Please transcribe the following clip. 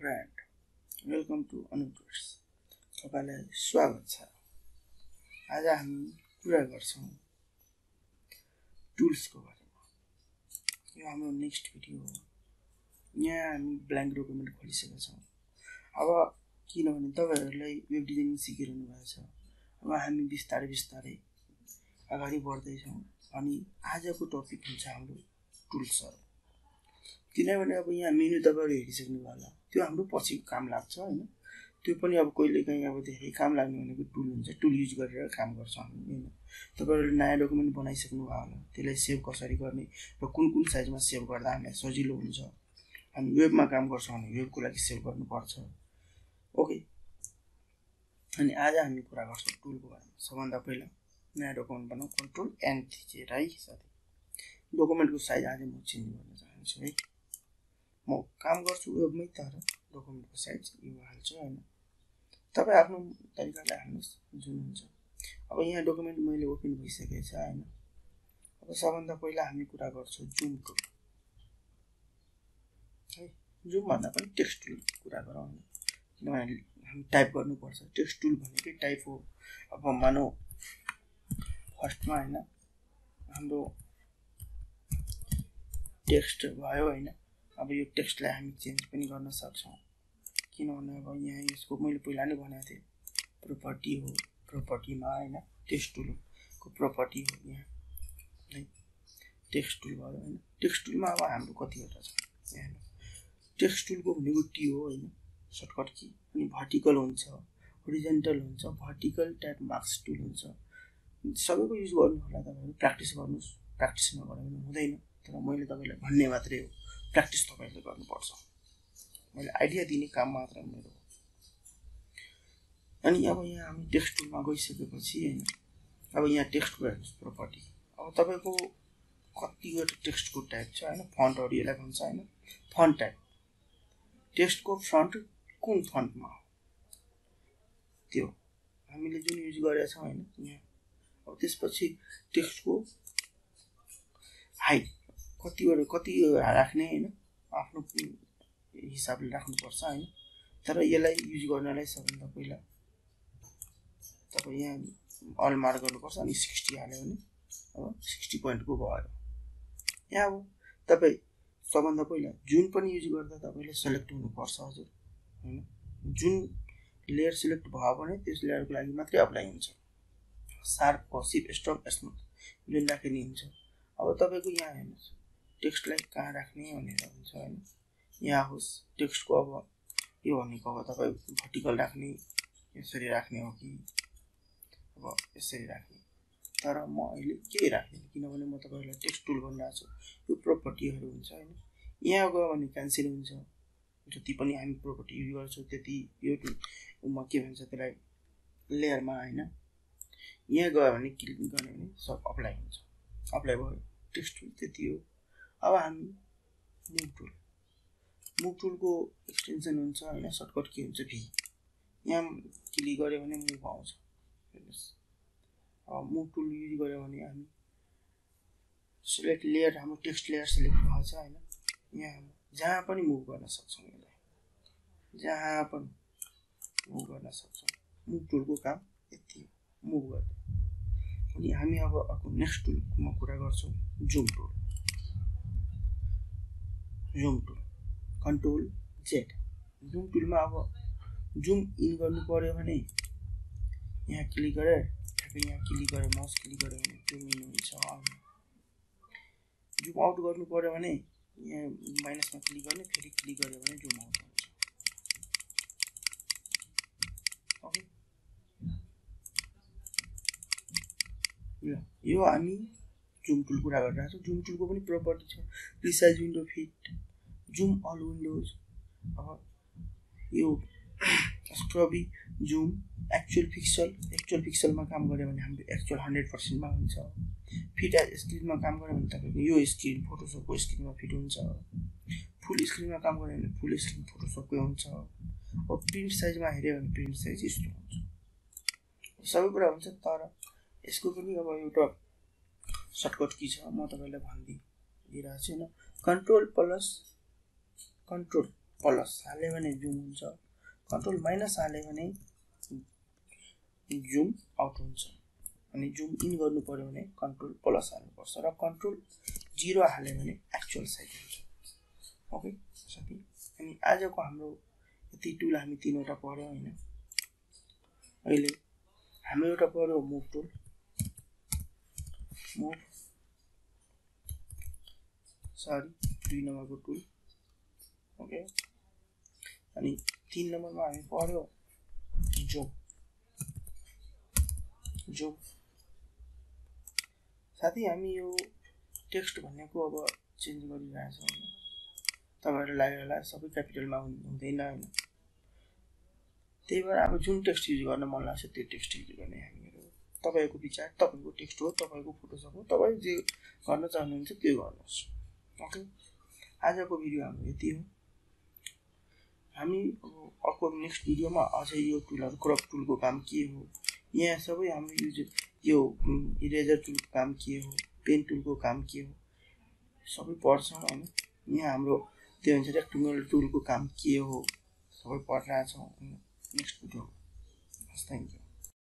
friend, welcome to Tuts. तपाईलाई स्वागत छ। आज हामी कुरा गर्छौं टुल्सको बारेमा। यो हाम्रो नेक्स्ट भिडियो हो। यहाँ हामी ब्ल्याङ्क डकुमेन्ट खोलिसकेका छौं। अब किनभने तपाईहरुलाई वेब डिजाइनिङ सिकिरहनु भएको छ। अब हामी बिस्तारै अगाडि बढ्दै छौं अनि आजको टपिक हुन्छ हाम्रो टुल्सहरु। किनभने अब यहाँ मेनु तपाईहरु हेरिसक्नु होला। त्यो हाम्रो पछि काम लाग्छ हैन। त्यो पनि अब कहिलेकाहीँ अब धेरै काम लाग्ने भनेको टुल हुन्छ। टुल युज गरेर काम गर्छौं हामी हैन। तपाईहरुले नयाँ डकुमेन्ट बनाइसक्नु भयो होला। त्यसलाई सेभ कसरी गर्ने र कुन साइजमा सेभ गर्दा हामीलाई सजिलो हुन्छ। हामी वेबमा काम गर्छौं भने वेबको लागि सेभ गर्नुपर्छ। ओके। अनि आज हामी कुरा गर्छौं टुलको बारेमा। सबभन्दा पहिला नयाँ डकुमेन्ट बनाऊ, कन्ट्रोल एन थिचेर है साथै। डकुमेन्टको साइज आज म चेन्ज गर्न चाहन्छु है। म काम गर्छु वेबमै तर डकुमेन्टको साइज यो हाल्छु हैन। तपाई आफ्नो तरिकाले हाल्नुस् जुन हुन्छ। अब यहाँ डकुमेन्ट मैले ओपन भइसकेको छ हैन। अब सबभन्दा पहिला हामी कुरा गर्छौं जुम टुल। है जुम भन्दा पनि टेक्स्ट टुल कुरा गरौँ हैन। किनभने हामी टाइप गर्नुपर्छ। टेक्स्ट टुल भनेकै टाइप हो। अब मानौ फर्स्टमा हैन हाम्रो टेक्स्ट भयो हैन। अब यो टेक्स्टलाई हामी चेन्ज पनि गर्न सक्छौं। किनभने अब यहाँ यसको मैले पहिला नै भनेको थिए प्रोपर्टी हो। प्रोपर्टीमा हैन टेक्स्ट टुलको प्रोपर्टी हो यहाँ है। टेक्स्ट टुल भयो हैन। टेक्स्ट टुलमा अब हाम्रो कतिवटा छ यहाँ। टेक्स्ट टुलको भनेको टी हो हैन, सर्टकट की। अनि भर्टिकल हुन्छ, होरिजन्टल हुन्छ, भर्टिकल टाइप मार्क्स टुल हुन्छ। सबैको युज गर्नु होला। तपाईहरु प्र्याक्टिस गर्नुस्। प्र्याक्टिस नगरे पनि हुँदैन। तर मैले तपाईलाई भन्ने मात्रै हो। प्र्याक्टिस तपाईले गर्नुपर्छ। मैले आइडिया दिने काम मात्र मेरो हो। अनि अब यहाँ हामी टेक्स्ट टुलमा गइसकेपछि हैन। अब यहाँ टेक्स्टको हेर्नुस् प्रोपर्टी। अब तपाईको कतिवटा टेक्स्टको टाइप छ हैन। फन्टहरु यसलाई भन्छ हैन। Font type. टेक्स्टको फन्ट कुन फन्टमा हो त्यो हामीले जुन युज गरेका छौं हैन यहाँ। अब त्यसपछि टेक्स्टको हाइट कति राख्ने हैन। आफ्नो हिसाबले राख्नुपर्छ हैन। तर यसलाई युज गर्नलाई सबभन्दा पहिला तपाई यहाँ अल मार्क गर्नुपर्छ अनि 60 हाल्यो भने अब 60 पोइन्टको भयो। यहाँ अब तपाई सबभन्दा पहिला जुन पनि युज गर्दा तपाईले सिलेक्ट हुनुपर्छ हजुर हैन। जुन लेयर सिलेक्ट भयो भने त्यस लेयरको लागि मात्रै अप्लाई हुन्छ। शार्प, कर्सिभ, स्ट्रोक, स्मुथ जुन राख्ने हुन्छ। अब तपाईको यहाँ हेर्नुस् टेक्स्टलाई कहाँ राख्ने भनेर हुन्छ हैन। यहाँ होस् टेक्स्टको अब यो भनेको अब तपाई भर्टिकल राख्ने यसरी राख्ने हो कि अब यसरी राख्ने। तर म अहिले के राख्ने किनभने म तपाईहरुलाई टेक्स्ट टुल भनिरहेको छु। यो प्रोपर्टीहरु हुन्छ हैन। यहाँ गयो भने क्यान्सल हुन्छ। जति पनि हामी प्रोपर्टी युज गर्छौं त्यति यो म के भन्छ त्यसलाई लेयरमा हैन। यहाँ गयो भने क्लिक गर्ने भने सब अप्लाई हुन्छ। अप्लाई भयो टेक्स्ट टुल त्यति हो। अब हामी मुभ टुलको एक्सटेन्सन हुन्छ हैन। सर्टकट के हुन्छ भी। यहाँ क्लिक गर्यो भने मुभ आउँछ। हेर्नुस् अब मुभ टुल युज गर्यो भने हामी सिलेक्ट लेयर हाम्रो टेक्स्ट लेयर सिलेक्ट भएको छ हैन। यहाँ जहाँ पनि मुभ गर्न सक्छौं। यसलाई जहाँ पनि मुभ गर्न सक्छौं। मुभ टुलको काम यति हो। मुभ गर्ने। अनि हामी अब अर्को नेक्स्ट टुलमा कुरा गर्छौं zoom tool. Zoom tool control Z. Zoom टुलमा अब जुम इन गर्नु पर्यो भने यहाँ क्लिक गरेर ठ्याक्कै यहाँ क्लिक गरेर माउस क्लिक गर्यो भने जुम इन हुन्छ। जुम आउट गर्नु पर्यो भने यहाँ माइनसमा क्लिक गर्ने फेरि क्लिक गर्यो भने जुम आउट हुन्छ। ओके। यो हामी जुम टुल कुरा गरिरहेको छौं। जुम टुलको पनि प्रोपर्टी छ। Precise window fit, zoom all windows. अब यो स्क्रबी, जुम, एक्चुअल पिक्सलमा काम गर्यो भने हाम्रो एक्चुअल 100% मा हुन्छ। फिट एज स्क्रिनमा काम गर्यो भने तपाईको यो स्क्रिन फोटोशपको स्क्रिनमा फिट हुन्छ। फुल स्क्रिनमा काम गर्यो भने फुल स्क्रिन फोटोशपको हुन्छ। अब प्रिन्ट साइजमा हेर्यो भने प्रिन्ट साइज यस्तो हुन्छ। सबै कुरा हुन्छ। तर यसको पनि अब एउटा सर्टकट की छ म तपाईलाई भन्दिरहेको छु हैन। कन्ट्रोल प्लस कन्ट्रोल प्लस हाल्यो भने जुम हुन्छ, कन्ट्रोल माइनस हाल्यो भने जुम आउट हुन्छ। अनि जुम इन गर्नु पर्यो भने कन्ट्रोल प्लस हाल्नुपर्छ र कन्ट्रोल 0 हाल्यो भने एक्चुअल साइज हुन्छ। ओके साथी, अनि आजको हाम्रो यति टुल हामी तीनवटा पढ्यौँ हैन। अहिले हाम्रो एउटा पढ्यो मुभ टुल, मुभ सरी 2 नम्बरको टुल। ओके, अनि 3 नम्बरमा हामी पढ्यो जुम। जुम साथी हामी यो टेक्स्ट भनेको अब चेन्ज गरिरहेछौँ हैन। तपाईहरुलाई लाग्यो होला सबै क्यापिटलमा हुँदैन हैन। त्यही भएर अब जुन टेक्स्ट युज गर्न मन लाग्छ त्यो टेक्स्ट युज गर्ने हामीहरु। तपाईको विचार, तपाईको टेक्स्ट हो, तपाईको फोटोसप हो, तपाई जे गर्न चाहनुहुन्छ त्यो गर्नुहोस्। ओके, आजको भिडियो हाम्रो यति हो। हामी अब अर्को नेक्स्ट भिडियोमा अझै यो टुलहरु, क्रप टुलको काम के हो, यहाँ सबै हाम्रो युज यो इरेजर टुलको काम के हो, पेन टुलको काम के हो सबै पढ्छौँ हैन। यहाँ हाम्रो त्यो हुन्छ रेक्टेंगल टुलको काम के हो सबै पढिरहेछौँ नेक्स्ट भिडियो। Thank you.